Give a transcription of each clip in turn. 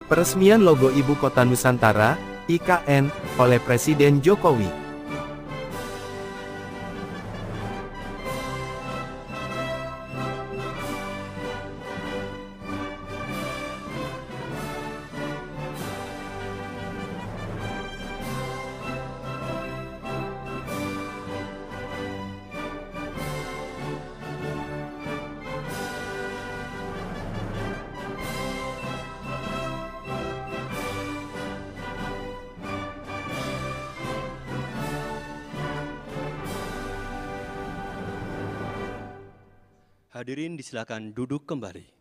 Peresmian logo Ibu Kota Nusantara, IKN, oleh Presiden Jokowi. Hadirin disilakan duduk kembali.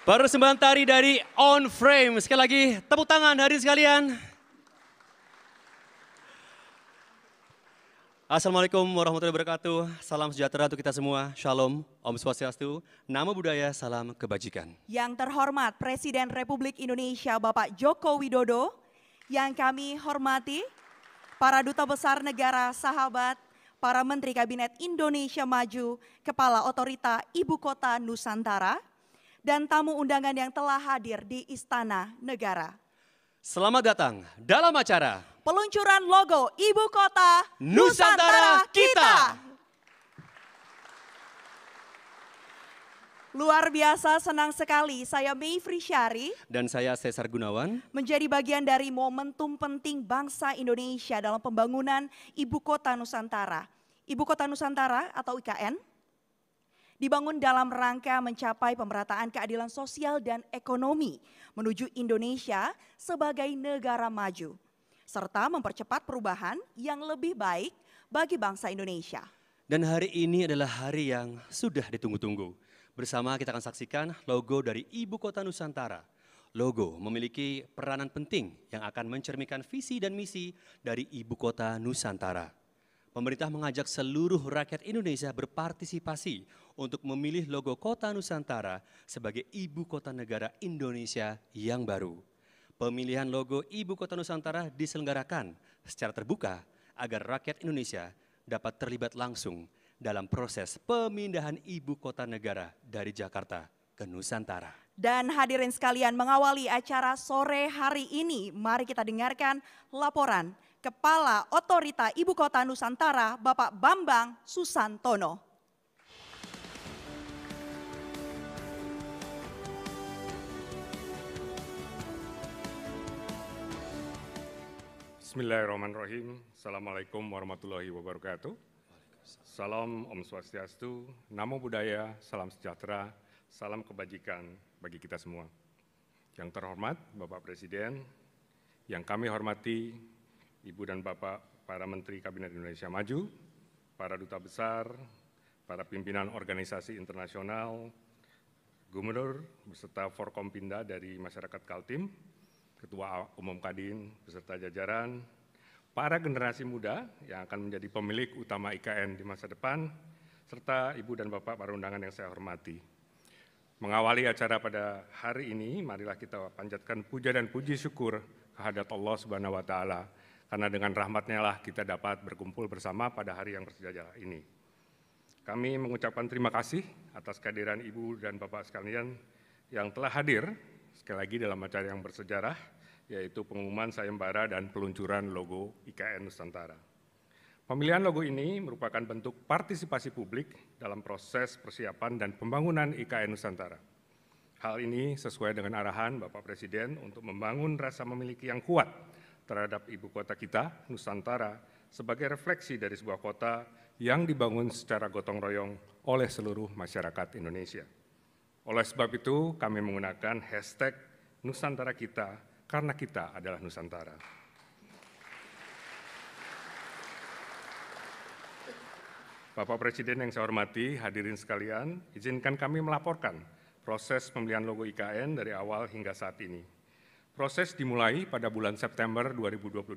Persembahan tari dari On Frame. Sekali lagi tepuk tangan hadirin sekalian. Assalamualaikum warahmatullahi wabarakatuh. Salam sejahtera untuk kita semua. Shalom, Om Swastiastu, Namo Buddhaya, salam kebajikan. Yang terhormat Presiden Republik Indonesia Bapak Joko Widodo, yang kami hormati para duta besar negara sahabat, para Menteri Kabinet Indonesia Maju, Kepala Otorita Ibu Kota Nusantara, dan tamu undangan yang telah hadir di Istana Negara. Selamat datang dalam acara peluncuran logo Ibu Kota Nusantara kita. Luar biasa, senang sekali saya Mayfri Syari dan saya Cesar Gunawan menjadi bagian dari momentum penting bangsa Indonesia dalam pembangunan Ibu Kota Nusantara. Ibu Kota Nusantara atau IKN dibangun dalam rangka mencapai pemerataan keadilan sosial dan ekonomi menuju Indonesia sebagai negara maju, serta mempercepat perubahan yang lebih baik bagi bangsa Indonesia. Dan hari ini adalah hari yang sudah ditunggu-tunggu. Bersama kita akan saksikan logo dari Ibu Kota Nusantara. Logo memiliki peranan penting yang akan mencerminkan visi dan misi dari Ibu Kota Nusantara. Pemerintah mengajak seluruh rakyat Indonesia berpartisipasi untuk memilih logo Kota Nusantara sebagai Ibu Kota Negara Indonesia yang baru. Pemilihan logo Ibu Kota Nusantara diselenggarakan secara terbuka agar rakyat Indonesia dapat terlibat langsung dalam proses pemindahan Ibu Kota Negara dari Jakarta ke Nusantara. Dan hadirin sekalian, mengawali acara sore hari ini, mari kita dengarkan laporan Kepala Otorita Ibu Kota Nusantara, Bapak Bambang Susantono. Bismillahirrahmanirrahim. Assalamualaikum warahmatullahi wabarakatuh. Salam Om Swastiastu, Namo Buddhaya, salam sejahtera, salam kebajikan bagi kita semua. Yang terhormat Bapak Presiden, yang kami hormati Ibu dan Bapak para Menteri Kabinet Indonesia Maju, para duta besar, para pimpinan organisasi internasional, Gubernur beserta Forkompinda dari masyarakat Kaltim, Ketua Umum Kadin beserta jajaran, para generasi muda yang akan menjadi pemilik utama IKN di masa depan, serta Ibu dan Bapak para undangan yang saya hormati. Mengawali acara pada hari ini, marilah kita panjatkan puja dan puji syukur kehadirat Allah Subhanahu wa Ta'ala, karena dengan rahmat-Nya lah kita dapat berkumpul bersama pada hari yang bersejarah ini. Kami mengucapkan terima kasih atas kehadiran Ibu dan Bapak sekalian yang telah hadir sekali lagi dalam acara yang bersejarah, yaitu pengumuman sayembara dan peluncuran logo IKN Nusantara. Pemilihan logo ini merupakan bentuk partisipasi publik dalam proses persiapan dan pembangunan IKN Nusantara. Hal ini sesuai dengan arahan Bapak Presiden untuk membangun rasa memiliki yang kuat terhadap ibu kota kita, Nusantara, sebagai refleksi dari sebuah kota yang dibangun secara gotong royong oleh seluruh masyarakat Indonesia. Oleh sebab itu, kami menggunakan hashtag Nusantara Kita, karena kita adalah Nusantara. Bapak Presiden yang saya hormati, hadirin sekalian, izinkan kami melaporkan proses pemilihan logo IKN dari awal hingga saat ini. Proses dimulai pada bulan September 2022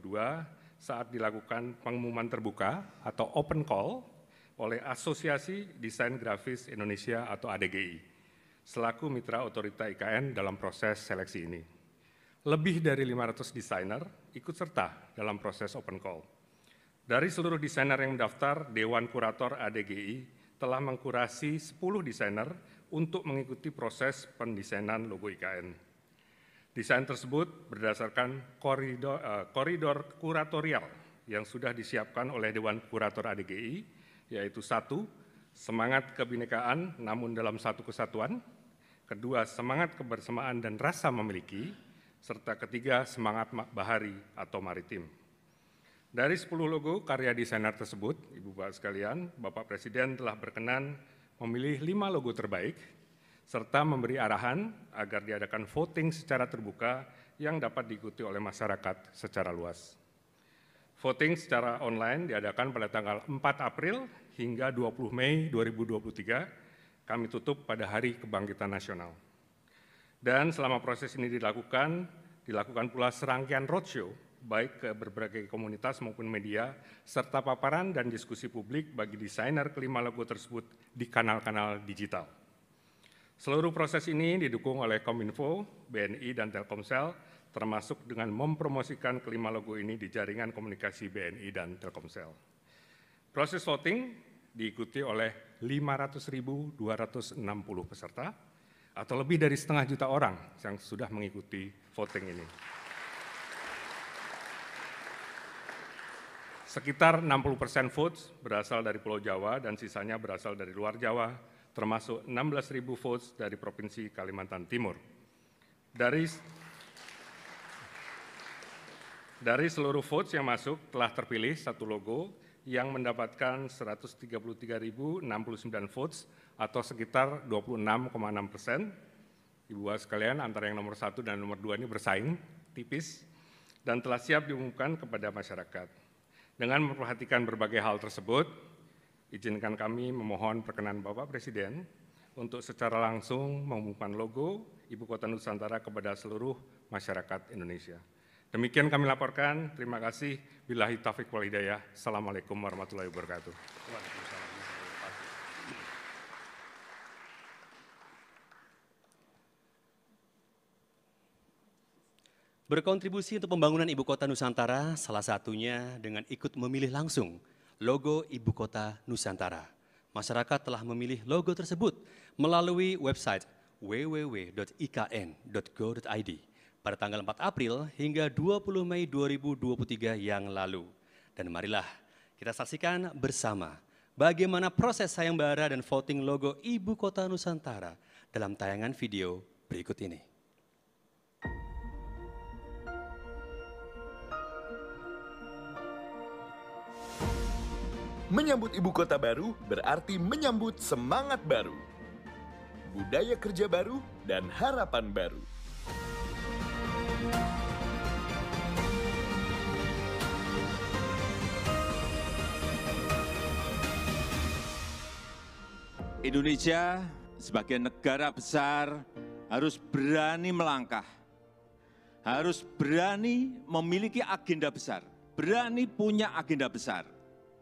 saat dilakukan pengumuman terbuka atau open call oleh Asosiasi Desain Grafis Indonesia atau ADGI, selaku mitra otorita IKN dalam proses seleksi ini. Lebih dari 500 desainer ikut serta dalam proses open call. Dari seluruh desainer yang mendaftar, Dewan Kurator ADGI telah mengkurasi 10 desainer untuk mengikuti proses pendesainan logo IKN. Desain tersebut berdasarkan koridor kuratorial yang sudah disiapkan oleh Dewan Kurator ADGI, yaitu 1, semangat kebinekaan namun dalam satu kesatuan, kedua, semangat kebersamaan dan rasa memiliki, serta ketiga, semangat bahari atau maritim. Dari 10 logo karya desainer tersebut, Ibu Bapak sekalian, Bapak Presiden telah berkenan memilih 5 logo terbaik, serta memberi arahan agar diadakan voting secara terbuka yang dapat diikuti oleh masyarakat secara luas. Voting secara online diadakan pada tanggal 4 April hingga 20 Mei 2023, kami tutup pada Hari Kebangkitan Nasional. Dan selama proses ini dilakukan pula serangkaian roadshow, baik ke berbagai komunitas maupun media, serta paparan dan diskusi publik bagi desainer kelima logo tersebut di kanal-kanal digital. Seluruh proses ini didukung oleh Kominfo, BNI, dan Telkomsel, termasuk dengan mempromosikan kelima logo ini di jaringan komunikasi BNI dan Telkomsel. Proses voting diikuti oleh 500.260 peserta, atau lebih dari 0,5 juta orang yang sudah mengikuti voting ini. Sekitar 60% votes berasal dari Pulau Jawa dan sisanya berasal dari luar Jawa, termasuk 16.000 votes dari Provinsi Kalimantan Timur. Dari seluruh votes yang masuk telah terpilih satu logo yang mendapatkan 133.069 votes atau sekitar 26,6%. Ibu Bapak sekalian, antara yang nomor 1 dan nomor 2 ini bersaing tipis dan telah siap diumumkan kepada masyarakat. Dengan memperhatikan berbagai hal tersebut, izinkan kami memohon perkenan Bapak Presiden untuk secara langsung mengumumkan logo Ibu Kota Nusantara kepada seluruh masyarakat Indonesia. Demikian kami laporkan. Terima kasih. Billahi taufiq wal hidayah. Assalamualaikum warahmatullahi wabarakatuh. Berkontribusi untuk pembangunan Ibu Kota Nusantara, salah satunya dengan ikut memilih langsung logo Ibu Kota Nusantara. Masyarakat telah memilih logo tersebut melalui website www.ikn.go.id pada tanggal 4 April hingga 20 Mei 2023 yang lalu. Dan marilah kita saksikan bersama bagaimana proses sayembara dan voting logo Ibu Kota Nusantara dalam tayangan video berikut ini. Menyambut ibu kota baru berarti menyambut semangat baru, budaya kerja baru, dan harapan baru. Indonesia sebagai negara besar harus berani melangkah, harus berani memiliki agenda besar, berani punya agenda besar.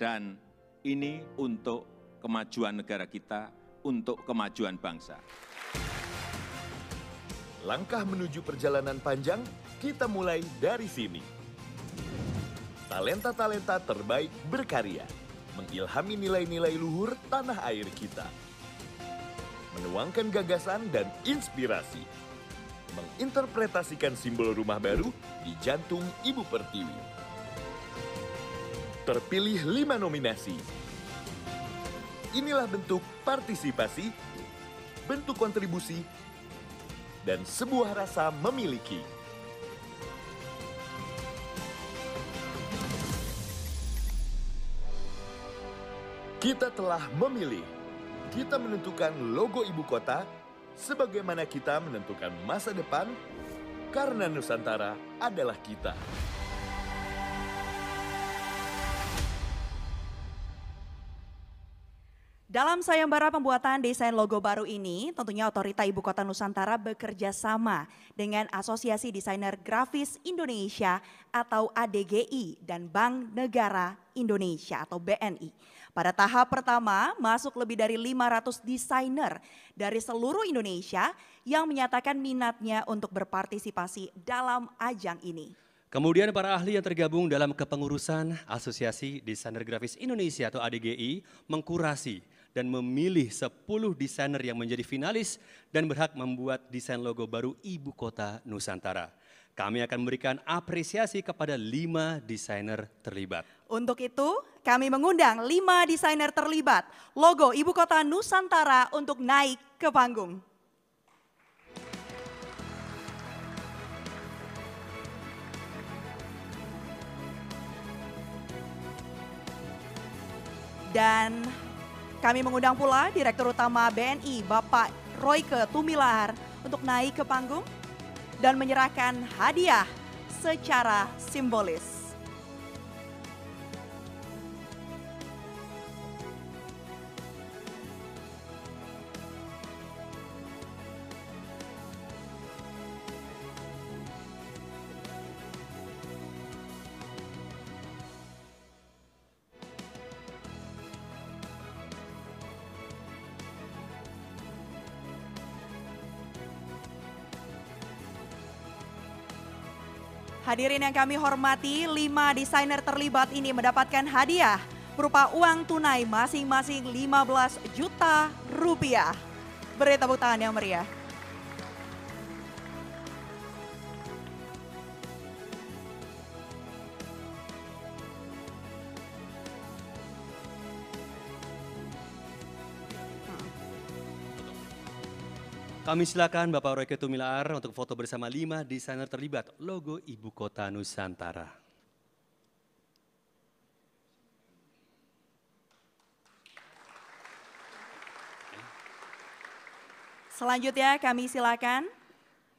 Dan ini untuk kemajuan negara kita, untuk kemajuan bangsa. Langkah menuju perjalanan panjang, kita mulai dari sini. Talenta-talenta terbaik berkarya, mengilhami nilai-nilai luhur tanah air kita. Menuangkan gagasan dan inspirasi. Menginterpretasikan simbol rumah baru di jantung Ibu Pertiwi. Terpilih 5 nominasi. Inilah bentuk partisipasi, bentuk kontribusi, dan sebuah rasa memiliki. Kita telah memilih. Kita menentukan logo ibu kota, sebagaimana kita menentukan masa depan, karena Nusantara adalah kita. Dalam sayembara pembuatan desain logo baru ini, tentunya Otorita Ibu Kota Nusantara bekerja sama dengan Asosiasi Desainer Grafis Indonesia atau ADGI dan Bank Negara Indonesia atau BNI. Pada tahap pertama, masuk lebih dari 500 desainer dari seluruh Indonesia yang menyatakan minatnya untuk berpartisipasi dalam ajang ini. Kemudian para ahli yang tergabung dalam kepengurusan Asosiasi Desainer Grafis Indonesia atau ADGI mengkurasi dan memilih 10 desainer yang menjadi finalis dan berhak membuat desain logo baru Ibu Kota Nusantara. Kami akan memberikan apresiasi kepada 5 desainer terlibat. Untuk itu, kami mengundang 5 desainer terlibat logo Ibu Kota Nusantara untuk naik ke panggung. Dan kami mengundang pula Direktur Utama BNI Bapak Royke Tumilar untuk naik ke panggung dan menyerahkan hadiah secara simbolis. Hadirin yang kami hormati, 5 desainer terlibat ini mendapatkan hadiah berupa uang tunai masing-masing 15 juta rupiah. Beri tepuk tangan yang meriah. Kami silakan Bapak Royke Tumilar untuk foto bersama 5 desainer terlibat logo Ibu Kota Nusantara. Selanjutnya kami silakan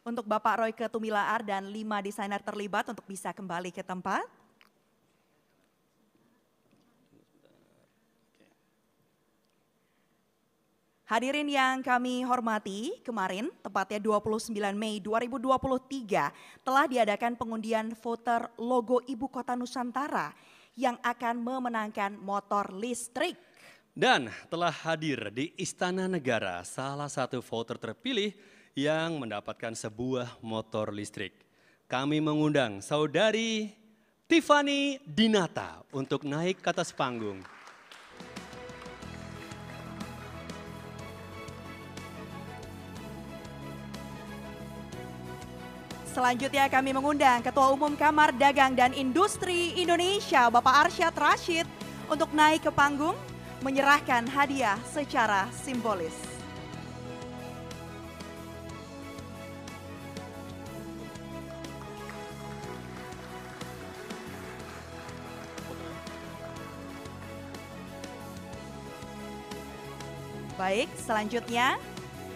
untuk Bapak Royke Tumilar dan 5 desainer terlibat untuk bisa kembali ke tempat. Hadirin yang kami hormati, kemarin tepatnya 29 Mei 2023 telah diadakan pengundian voter logo Ibu Kota Nusantara yang akan memenangkan motor listrik. Dan telah hadir di Istana Negara salah satu voter terpilih yang mendapatkan sebuah motor listrik. Kami mengundang Saudari Tiffany Dinata untuk naik ke atas panggung. selanjutnya kami mengundang Ketua Umum Kamar Dagang dan Industri Indonesia, Bapak Arsyad Rashid, untuk naik ke panggung menyerahkan hadiah secara simbolis. Baik, selanjutnya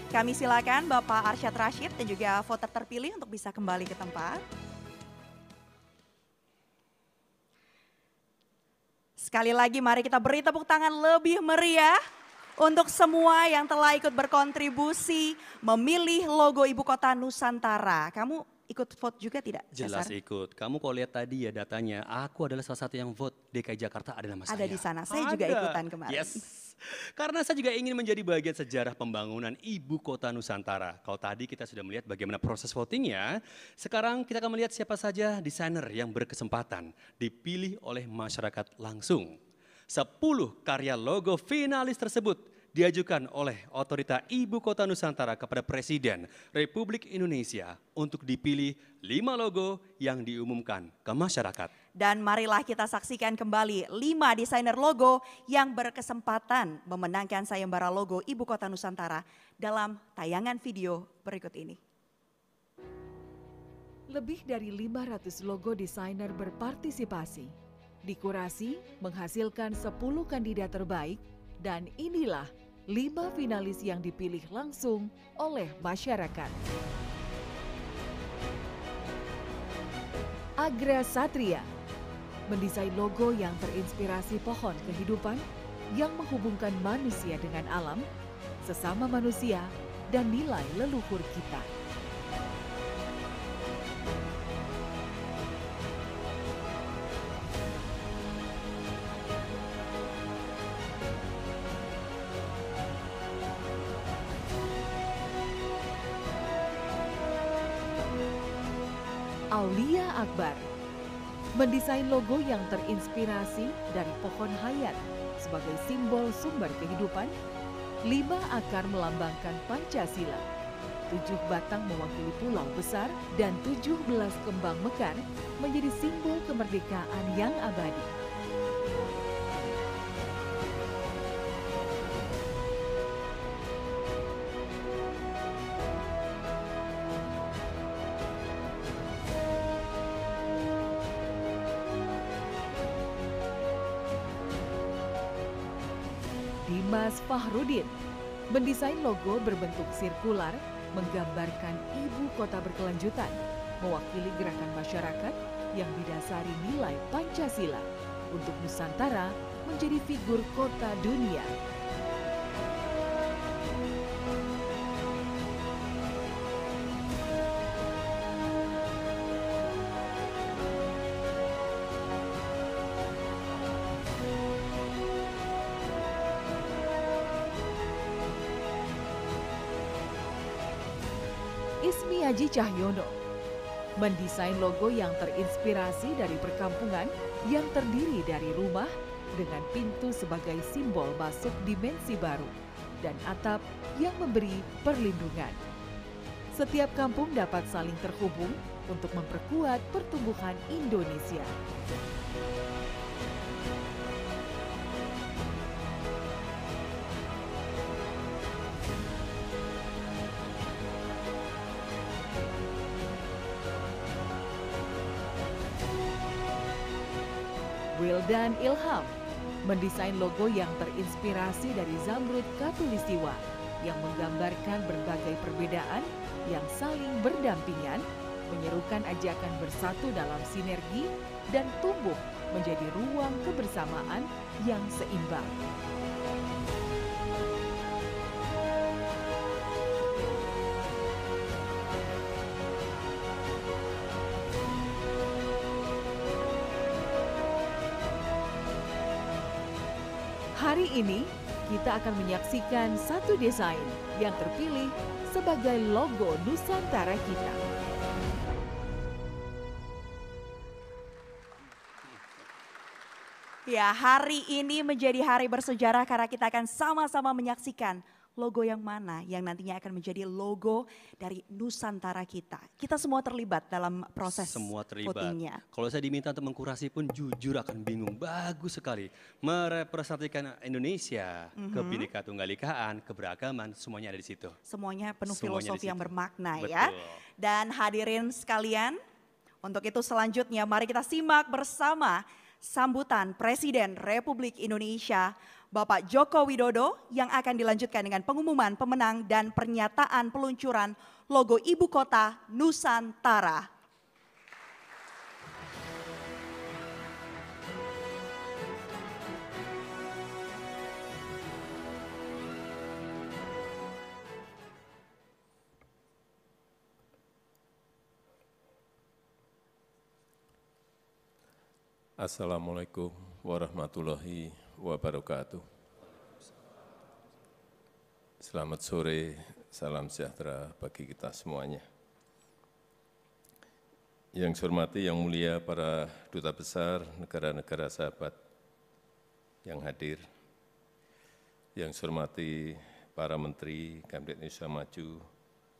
kami silakan Bapak Arsyad Rashid dan juga voter terpilih untuk bisa kembali ke tempat. Sekali lagi mari kita beri tepuk tangan lebih meriah untuk semua yang telah ikut berkontribusi memilih logo Ibu Kota Nusantara. Kamu ikut vote juga tidak? Jelas Cesar? ikut. Kamu kalau lihat tadi ya datanya, aku adalah salah satu yang vote DKI Jakarta ada nama saya. Ada di sana, saya juga ikutan kemarin. Yes. Karena saya juga ingin menjadi bagian sejarah pembangunan Ibu Kota Nusantara. Kalau tadi kita sudah melihat bagaimana proses votingnya, sekarang kita akan melihat siapa saja desainer yang berkesempatan dipilih oleh masyarakat langsung. 10 karya logo finalis tersebut diajukan oleh Otorita Ibu Kota Nusantara kepada Presiden Republik Indonesia untuk dipilih 5 logo yang diumumkan ke masyarakat. Dan marilah kita saksikan kembali 5 desainer logo yang berkesempatan memenangkan sayembara logo Ibu Kota Nusantara dalam tayangan video berikut ini. Lebih dari 500 logo desainer berpartisipasi. Dikurasi menghasilkan 10 kandidat terbaik dan inilah 5 finalis yang dipilih langsung oleh masyarakat. Agra Satria mendesain logo yang terinspirasi pohon kehidupan yang menghubungkan manusia dengan alam, sesama manusia, dan nilai leluhur kita. Aulia Akbar mendesain logo yang terinspirasi dari pohon hayat sebagai simbol sumber kehidupan, 5 akar melambangkan Pancasila, 7 batang mewakili pulau besar, dan 17 kembang mekar menjadi simbol kemerdekaan yang abadi. Dimas Fahrudin mendesain logo berbentuk sirkular menggambarkan ibu kota berkelanjutan, mewakili gerakan masyarakat yang didasari nilai Pancasila untuk Nusantara menjadi figur kota dunia. Ismi Haji Cahyono mendesain logo yang terinspirasi dari perkampungan yang terdiri dari rumah dengan pintu sebagai simbol masuk dimensi baru dan atap yang memberi perlindungan. Setiap kampung dapat saling terhubung untuk memperkuat pertumbuhan Indonesia. Wildan Ilham mendesain logo yang terinspirasi dari Zamrud Khatulistiwa yang menggambarkan berbagai perbedaan yang saling berdampingan, menyerukan ajakan bersatu dalam sinergi dan tumbuh menjadi ruang kebersamaan yang seimbang. Hari ini kita akan menyaksikan satu desain yang terpilih sebagai logo Nusantara kita. Ya, hari ini menjadi hari bersejarah karena kita akan sama-sama menyaksikan logo yang mana yang nantinya akan menjadi logo dari Nusantara kita. Kita semua terlibat dalam proses Semua terlibat. votingnya. Kalau saya diminta untuk mengkurasi pun jujur akan bingung. Bagus sekali. Merepresentasikan Indonesia, Bhinneka Tunggal Ika, keberagaman, semuanya ada di situ. Semuanya penuh Semuanya filosofi di yang situ. bermakna Betul. ya. Dan hadirin sekalian, untuk itu selanjutnya mari kita simak bersama sambutan Presiden Republik Indonesia Bapak Joko Widodo yang akan dilanjutkan dengan pengumuman pemenang dan pernyataan peluncuran logo Ibu Kota Nusantara. Assalamualaikum warahmatullahi wabarakatuh. Selamat sore, salam sejahtera bagi kita semuanya. Yang saya hormati, yang mulia para duta besar negara-negara sahabat yang hadir. Yang saya hormati para menteri Kabinet Indonesia Maju,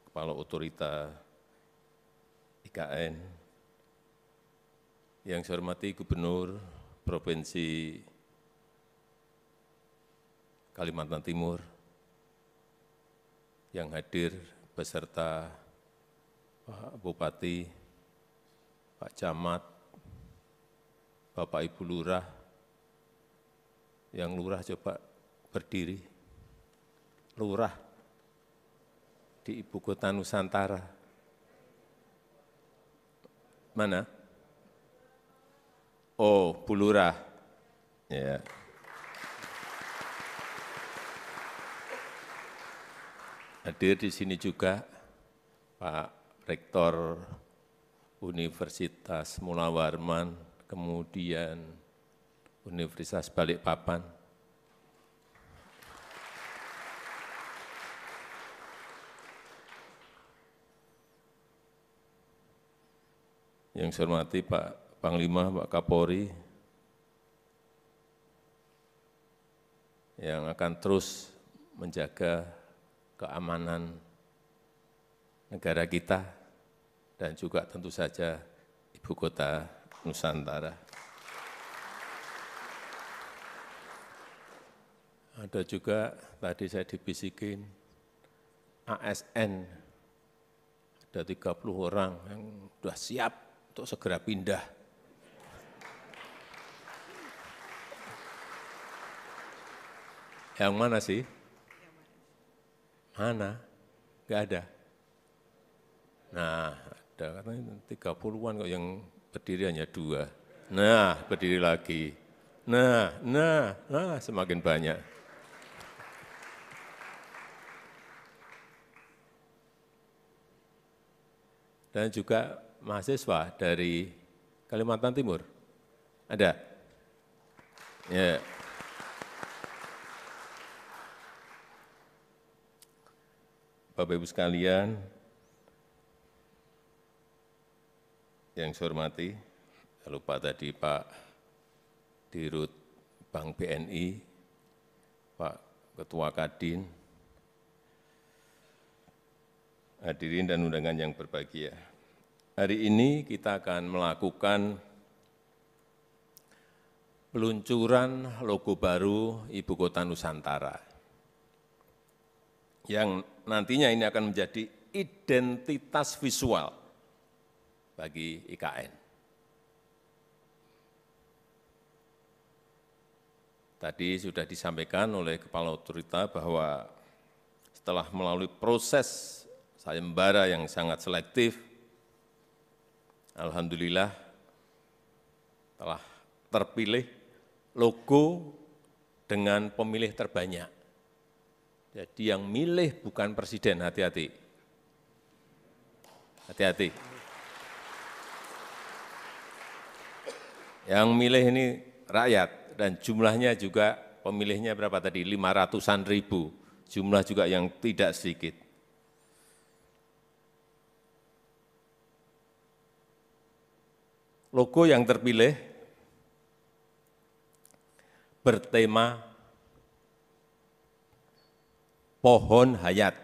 kepala otorita IKN, yang saya hormati Gubernur Provinsi Kalimantan Timur, yang hadir beserta Pak Bupati, Pak Camat, Bapak Ibu Lurah, yang Lurah coba berdiri, Lurah di Ibu Kota Nusantara. Mana? Oh, Bu Lurah. Ya. Hadir di sini juga Pak Rektor Universitas Mula Warman, kemudian Universitas Balikpapan. Yang saya hormati Pak Panglima, Pak Kapolri, yang akan terus menjaga keamanan negara kita dan juga tentu saja Ibu Kota Nusantara. Ada juga tadi saya dibisikin ASN, ada 30 orang yang sudah siap untuk segera pindah. Yang mana sih? Mana? Enggak ada. Nah, ada katanya 30-an kok yang berdiri hanya 2. Nah, berdiri lagi. Nah, semakin banyak. Dan juga mahasiswa dari Kalimantan Timur. Ada? Ya. Bapak Ibu sekalian, yang saya hormati, saya lupa tadi Pak Dirut Bank BNI, Pak Ketua Kadin, hadirin dan undangan yang berbahagia. Hari ini kita akan melakukan peluncuran logo baru Ibu Kota Nusantara, yang nantinya ini akan menjadi identitas visual bagi IKN. Tadi sudah disampaikan oleh Kepala Otorita bahwa setelah melalui proses sayembara yang sangat selektif, alhamdulillah telah terpilih logo dengan pemilih terbanyak. Jadi yang milih bukan presiden, hati-hati. Hati-hati. Yang milih ini rakyat, dan jumlahnya juga pemilihnya berapa tadi? 500-an ribu. Jumlah juga yang tidak sedikit. Logo yang terpilih bertema pohon hayat.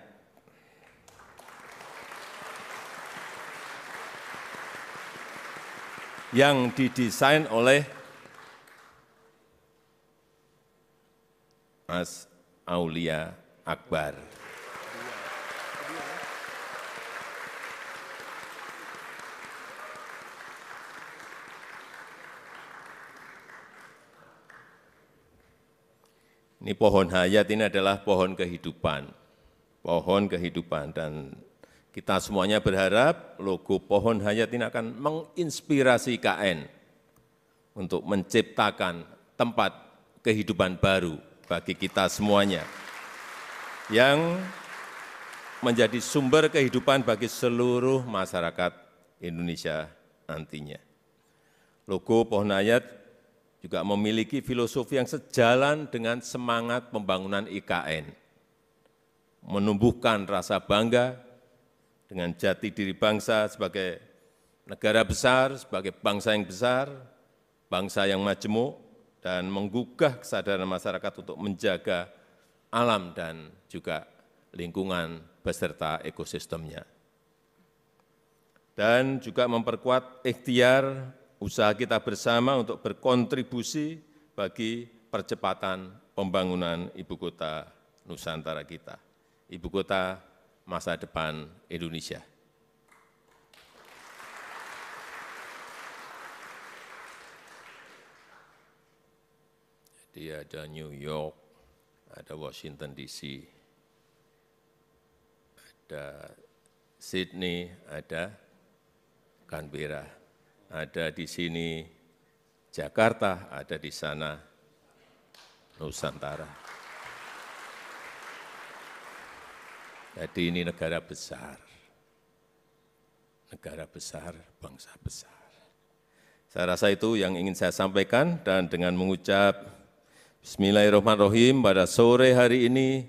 Yang didesain oleh Mas Aulia Akbar. Ini pohon hayat ini adalah pohon kehidupan, dan kita semuanya berharap logo pohon hayat ini akan menginspirasi IKN untuk menciptakan tempat kehidupan baru bagi kita semuanya, yang menjadi sumber kehidupan bagi seluruh masyarakat Indonesia nantinya. Logo pohon hayat juga memiliki filosofi yang sejalan dengan semangat pembangunan IKN, menumbuhkan rasa bangga dengan jati diri bangsa sebagai negara besar, sebagai bangsa yang besar, bangsa yang majemuk, dan menggugah kesadaran masyarakat untuk menjaga alam dan juga lingkungan beserta ekosistemnya. Dan juga memperkuat ikhtiar usaha kita bersama untuk berkontribusi bagi percepatan pembangunan ibu kota Nusantara kita, ibu kota masa depan Indonesia. Jadi ada New York, ada Washington DC, ada Sydney, ada Canberra. Ada di sini Jakarta, ada di sana Nusantara. Jadi ini negara besar, bangsa besar. Saya rasa itu yang ingin saya sampaikan, dan dengan mengucap Bismillahirrahmanirrahim, pada sore hari ini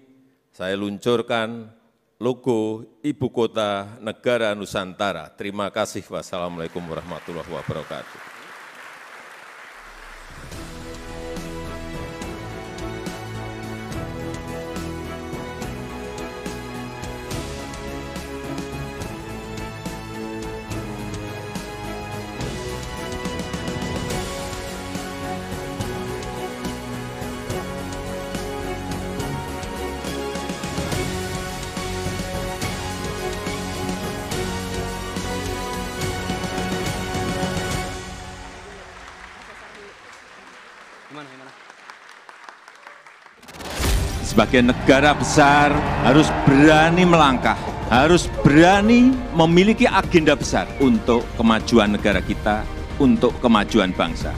saya luncurkan logo Ibu Kota Negara Nusantara. Terima kasih. Wassalamualaikum warahmatullahi wabarakatuh. Sebagai negara besar harus berani melangkah, harus berani memiliki agenda besar untuk kemajuan negara kita, untuk kemajuan bangsa.